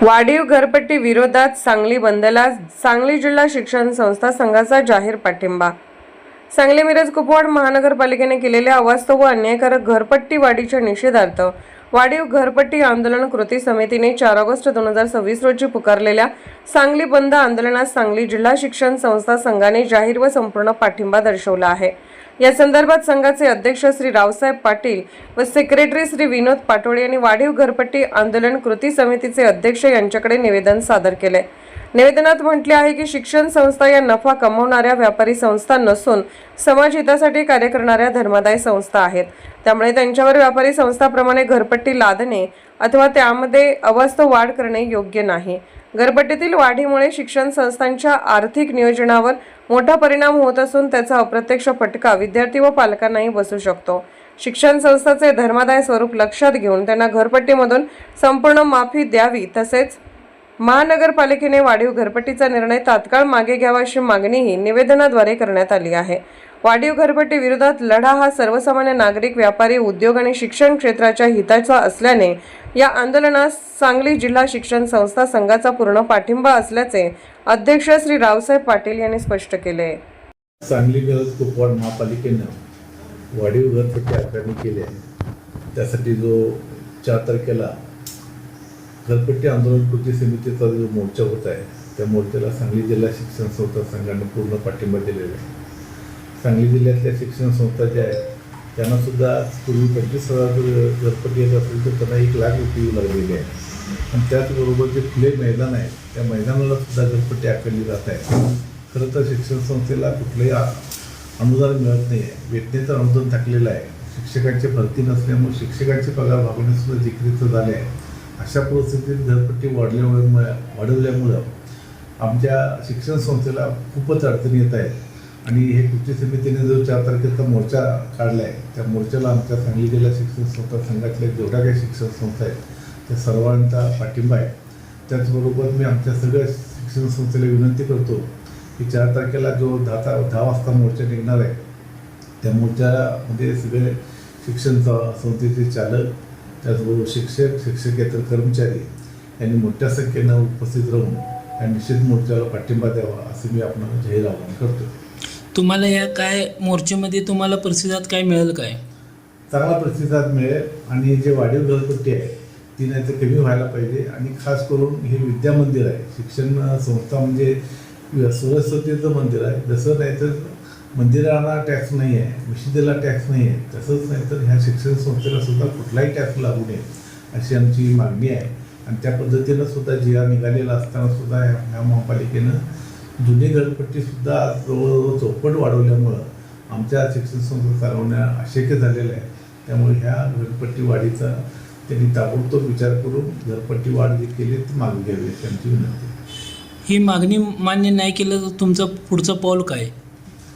वाढीव घरपट्टी विरोधात सांगली बंदला सांगली जिल्हा शिक्षण संस्था संघाचा जाहीर पाठिंबा। सांगली मिरज कुपवाड महानगरपालिकेने केलेल्या अवास्तव व अन्यायकारक घरपट्टी वाढीच्या निषेधार्थ वाढीव घरपट्टी आंदोलन कृती समितीने 4 ऑगस्ट 2026 रोजी पुकारलेल्या सांगली बंद आंदोलनास सांगली जिल्हा शिक्षण संस्था संघाने जाहीर व संपूर्ण पाठिंबा दर्शवला आहे। या संदर्भात संघाचे अध्यक्ष श्री रावसाहेब पाटील व सेक्रेटरी श्री विनोद पाटोळे यांनी वाढीव घरपट्टी आंदोलन कृती समितीचे अध्यक्ष यांच्याकडे निवेदन सादर केले। निवेदनात म्हटले आहे की शिक्षण संस्था या नफा कमवणाऱ्या व्यापारी संस्था नसून समाज हितासाठी कार्य करणाऱ्या धर्मादाय संस्था आहेत। त्यामुळे त्यांच्यावर व्यापारी संस्थाप्रमाणे घरपट्टी लादणे अथवा त्यामध्ये अवास्तव वाढ करणे योग्य नाही। घरपट्टीतील वाढीमुळे शिक्षण संस्थांच्या आर्थिक नियोजनावर मोठा परिणाम होत असून त्याचा अप्रत्यक्ष फटका विद्यार्थी व पालकांनाही बसू शकतो। शिक्षण संस्थांचे धर्मादाय स्वरूप लक्षात घेऊन त्यांना घरपट्टीमधून संपूर्ण माफी द्यावी, तसेच महानगरपालिकेने वाढीव घरपट्टीचा निर्णय तात्काळ मागे घ्यावा अशी मागणीही निवेदनाद्वारे करण्यात आली आहे। वाढीव घरपट्टी विरोधात लढा हा सर्वसामान्य नागरिक, व्यापारी, उद्योग आणि शिक्षण क्षेत्राच्या हिताचा असल्याने या आंदोलनास सांगली जिल्हा शिक्षण संस्था संघाचा पूर्ण पाठिंबा असल्याचे अध्यक्ष श्री रावसाहेब पाटील यांनी स्पष्ट केले। सांगली मिरज कुपवाड महापालिकेने वाढीव घरपट्टी आकारणी केली आहे। त्यासाठी जो 4 तारखेला घरपट्टी आंदोलन कृती समितीचा जो मोर्चा होत आहे, त्या मोर्चाला सांगली जिल्हा शिक्षण संस्था संघाने पूर्ण पाठिंबा दिलेला आहे। सांगली जिल्ह्यातल्या शिक्षण संस्था ज्या आहेत त्यांना सुद्धा पूर्वी 25,000 घरपट्टी येत असेल तर त्यांना 1 लाख रुपये येऊ लागलेले आहे। आणि त्याचबरोबर जे खुले मैदान आहे त्या मैदानाला सुद्धा घरपट्टी आकारली जात आहे। खरं तर शिक्षण संस्थेला कुठलंही अनुदान मिळत नाही आहे, वेतनेचं अनुदान थकलेलं आहे। शिक्षकांची भरती नसल्यामुळे शिक्षकांचे पगार भागवणेसुद्धा जिकिरीचं झाले आहे। अशा परिस्थितीत घरपट्टी वाढवल्यामुळं आमच्या शिक्षण संस्थेला खूपच अडचणी येत आहेत। आणि हे कृती समितीने जो 4 तारखेचा मोर्चा काढला आहे त्या मोर्चाला आमच्या सांगली जिल्हा शिक्षण संस्था संघातल्या जेवढ्या काही शिक्षण संस्था आहेत त्या सर्वांचा पाठिंबा आहे। त्याचबरोबर मी आमच्या सगळ्या शिक्षण संस्थेला विनंती करतो की 4 तारखेला जो 10 वाजता मोर्चा निघणार आहे त्या मोर्चामध्ये सगळे शिक्षण संस्थेचे चालक, त्याचबरोबर शिक्षक, शिक्षकेतर कर्मचारी यांनी मोठ्या संख्येनं उपस्थित राहून या निषेध मोर्चाला पाठिंबा द्यावा असं मी आपणाला जाहीर आवाहन करतो। तुम्हाला या काय मोर्चामध्ये तुम्हाला प्रतिसाद काय मिळेल? काय चांगला प्रतिसाद मिळेल आणि जे वाढीव घरपट्टी आहे ती नाही तर कमी व्हायला पाहिजे। आणि खास करून हे विद्यामंदिर आहे, शिक्षण संस्था म्हणजे सरस्वतीचं मंदिर आहे। जसं नाही तर मंदिराला टॅक्स नाही आहे, मशिदीला टॅक्स नाही आहे, तसंच नाही तर ह्या शिक्षण संस्थेला सुद्धा कुठलाही टॅक्स लागू नये अशी आमची मागणी आहे। आणि त्या पद्धतीनं सुद्धा जिहा निघालेला असताना सुद्धा ह्या महापालिकेनं जुनी घरपट्टीसुद्धा जवळजवळ चौपट वाढवल्यामुळं आमच्या शिक्षण संस्था चालवण्या अशक्य झालेलं आहे। त्यामुळे ह्या घरपट्टी वाढीचा त्यांनी ताबडतोब विचार करून घरपट्टी वाढ जी केली ती मागे घ्यावी अशी आमची विनंती। ही मागणी मान्य नाही केलं तर तुमचं पुढचं पाऊल काय?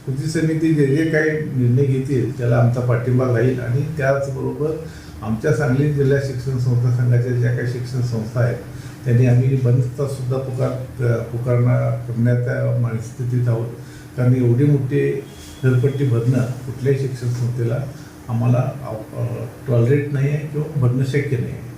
कृती समिती जे काही निर्णय घेतील त्याला आमचा पाठिंबा राहील। आणि त्याचबरोबर आमच्या सांगली जिल्हा शिक्षण संस्था संघाच्या ज्या काही शिक्षण संस्था आहेत त्यांनी आम्ही बंदचा सुद्धा करण्याच्या मनस्थितीत आहोत। कारण एवढी मोठी घरपट्टी भरणं कुठल्याही शिक्षण संस्थेला आम्हाला टॉलरेट नाही आहे किंवा भरणं शक्य नाही आहे।